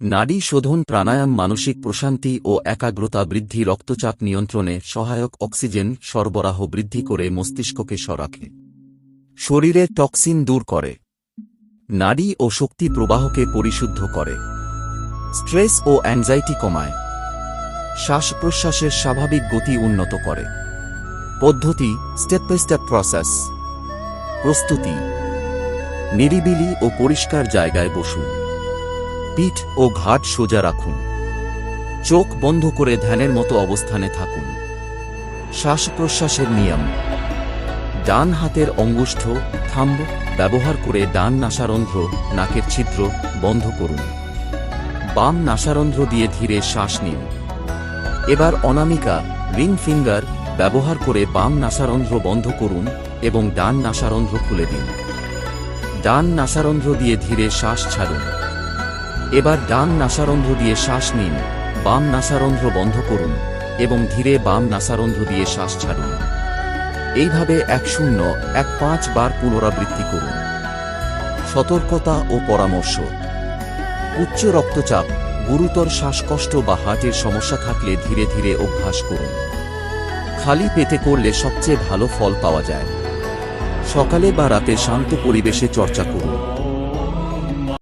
নাড়ি শোধন প্রাণায়াম মানসিক প্রশান্তি ও একাগ্রতা বৃদ্ধি, রক্তচাপ নিয়ন্ত্রণে সহায়ক, অক্সিজেন সরবরাহ বৃদ্ধি করে মস্তিষ্ককে সরাখে, শরীরের টক্সিন দূর করে, নাড়ি ও শক্তি প্রবাহকে পরিশুদ্ধ করে, স্ট্রেস ও অ্যাংজাইটি কমায়, শ্বাস প্রশ্বাসের স্বাভাবিক গতি উন্নত করে। পদ্ধতি: স্টেপ বাই স্টেপ প্রসেস। প্রস্তুতি: নিরিবিলি ও পরিষ্কার জায়গায় বসুন। পিঠ ও ঘাড় সোজা রাখুন। চোখ বন্ধ করে ধ্যানের মতো অবস্থানে থাকুন। শ্বাস প্রশ্বাসের নিয়ম: ডান হাতের অঙ্গুষ্ঠ থাম্ব ব্যবহার করে ডান নাসারন্ধ্র, নাকের ছিদ্র বন্ধ করুন। বাম নাসারন্ধ্র দিয়ে ধীরে শ্বাস নিন। এবার অনামিকা রিং ফিঙ্গার ব্যবহার করে বাম নাসারন্ধ্র বন্ধ করুন এবং ডান নাসারন্ধ্র খুলে দিন। ডান নাসারন্ধ্র দিয়ে ধীরে শ্বাস ছাড়ুন। এবার ডান নাসারন্ধ্র দিয়ে শ্বাস নিন, বাম নাসারন্ধ্র বন্ধ করুন এবং ধীরে বাম নাসারন্ধ্র দিয়ে শ্বাস ছাড়ুন। এইভাবে 1-0-1-5 বার পুনরাবৃত্তি করুন। সতর্কতা ও পরামর্শ: উচ্চ রক্তচাপ, গুরুতর শ্বাসকষ্ট বা হার্টের সমস্যা থাকলে ধীরে ধীরে অভ্যাস করুন। খালি পেটে করলে সবচেয়ে ভালো ফল পাওয়া যায়। সকালে বা রাতে শান্ত পরিবেশে চর্চা করুন।